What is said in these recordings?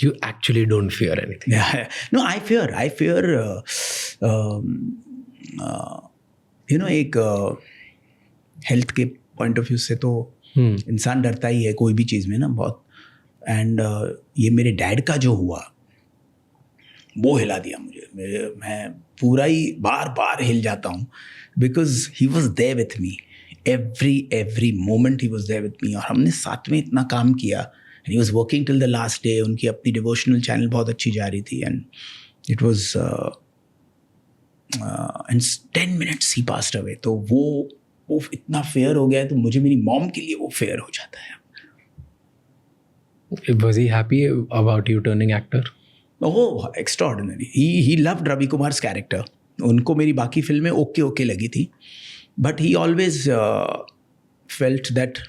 You actually don't fear anything. Yeah. No, I fear एक health के point of view से तो इंसान डरता ही है कोई भी चीज़ में ना बहुत. एंड ये मेरे डैड का जो हुआ वो हिला दिया मुझे. मैं पूरा ही बार बार हिल जाता हूँ because he was there with me every moment. He was there with me और हमने साथ में इतना काम किया. And he was working till the last day. उनकी अपनी डिवोशनल चैनल बहुत अच्छी जा रही थी. And it was and 10 minutes he passed away. तो वो इतना फेयर हो गया है. तो मुझे मेरी मॉम के लिए वो फेयर हो जाता है. Was he happy about you turning actor? Oh, extraordinary. He loved Ravi Kumar's character. उनको मेरी बाकी फिल्में ओके लगी थी. But he always felt that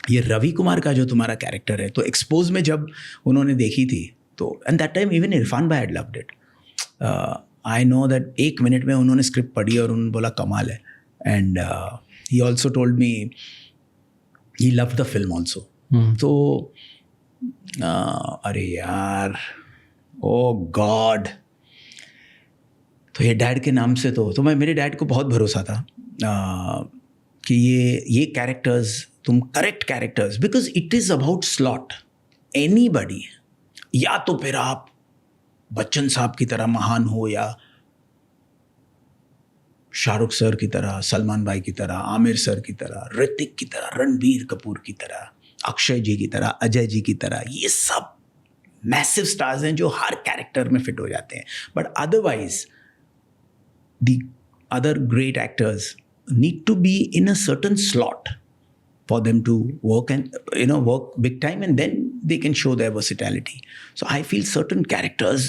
ये रवि कुमार का जो तुम्हारा कैरेक्टर है. तो एक्सपोज में जब उन्होंने देखी थी तो and that time even Irfan भाई had loved it. I know that 1 minute में उन्होंने स्क्रिप्ट पढ़ी और उन्होंने बोला कमाल है. And he also told me he loved the film also. तो अरे यार ओ गॉड. तो ये डैड के नाम से तो मैं मेरे डैड को बहुत भरोसा था कि ये कैरेक्टर्स तुम correct characters because it is about slot anybody. या तो फिर आप बच्चन साहब की तरह महान हो या शाहरुख सर की तरह, सलमान भाई की तरह, आमिर सर की तरह, ऋतिक की तरह, रणबीर कपूर की तरह, अक्षय जी की तरह, अजय जी की तरह. ये सब मैसिव स्टार्स हैं जो हर कैरेक्टर में फिट हो जाते हैं. But otherwise the other great actors need to be in a certain slot for them to work and work big time, and then they can show their versatility. So I feel certain characters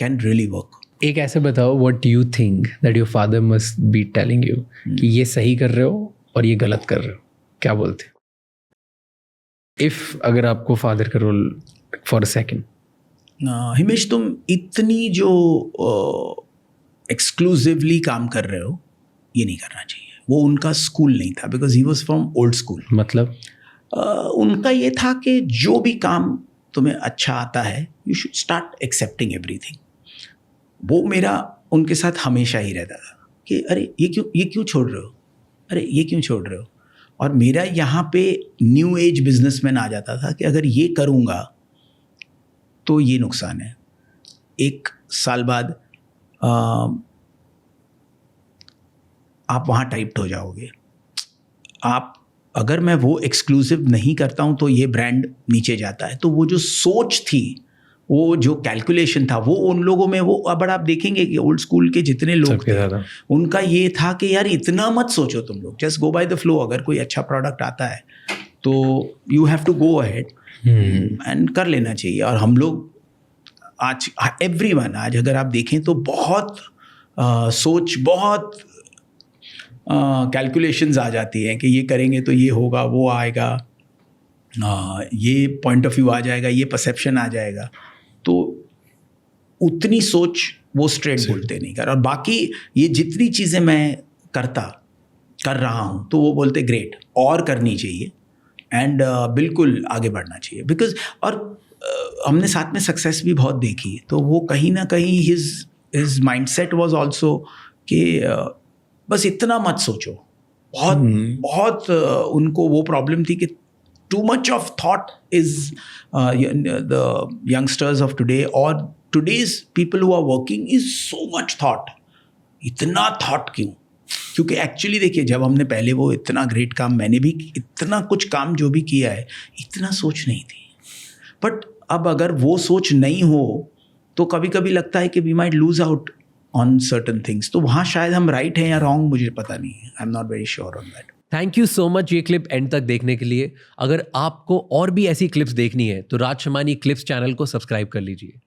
can really work. एक ऐसे बताओ what you think that your father must be telling you कि ये सही कर रहे हो और ये गलत कर रहे हो. क्या बोलते? If अगर आपको father का role for a second. Himesh तुम इतनी जो एक्सक्लूसिवली काम कर रहे हो ये नहीं करना चाहिए. वो उनका स्कूल नहीं था because he was from old school. मतलब उनका ये था कि जो भी काम तुम्हें अच्छा आता है you should start accepting everything. वो मेरा उनके साथ हमेशा ही रहता था कि अरे ये क्यों छोड़ रहे हो, अरे ये क्यों छोड़ रहे हो. और मेरा यहाँ पे न्यू एज बिजनेसमैन आ जाता था कि अगर ये करूँगा तो ये नुकसान है. 1 साल बाद आप वहाँ टाइप्ड हो जाओगे. आप अगर मैं वो एक्सक्लूसिव नहीं करता हूँ तो ये ब्रांड नीचे जाता है. तो वो जो सोच थी, वो जो कैलकुलेशन था, वो उन लोगों में वो अब आप देखेंगे कि ओल्ड स्कूल के जितने लोग थे उनका ये था कि यार इतना मत सोचो तुम लोग, just go by the flow. अगर कोई अच्छा प्रोडक्ट आता है तो you have to go ahead and कर लेना चाहिए. और हम लोग आज एवरीवन आज अगर आप देखें तो बहुत सोच, बहुत कैलकुलेशंस आ जाती हैं कि ये करेंगे तो ये होगा, वो आएगा, ये पॉइंट ऑफ व्यू आ जाएगा, ये परसेप्शन आ जाएगा. तो उतनी सोच वो स्ट्रेट बोलते नहीं कर. और बाकी ये जितनी चीज़ें मैं कर रहा हूँ तो वो बोलते ग्रेट और करनी चाहिए एंड बिल्कुल आगे बढ़ना चाहिए. बिकॉज और हमने साथ में सक्सेस भी बहुत देखी. तो वो कहीं ना कहीं हिज माइंडसेट वाज आल्सो कि बस इतना मत सोचो. बहुत उनको वो प्रॉब्लम थी कि too much of thought is the youngsters of today और today's people who are working is so much thought. इतना थॉट क्यों? क्योंकि एक्चुअली देखिए जब हमने पहले वो इतना ग्रेट काम, मैंने भी इतना कुछ काम जो भी किया है, इतना सोच नहीं थी. बट अब अगर वो सोच नहीं हो तो कभी कभी लगता है कि we might lose out on certain things. तो वहाँ शायद हम राइट हैं या रॉन्ग, मुझे पता नहीं है. I am not very sure on that. Thank you so much ये क्लिप एंड तक देखने के लिए. अगर आपको और भी ऐसी क्लिप्स देखनी है तो राज शमानी क्लिप्स चैनल को सब्सक्राइब कर लीजिए.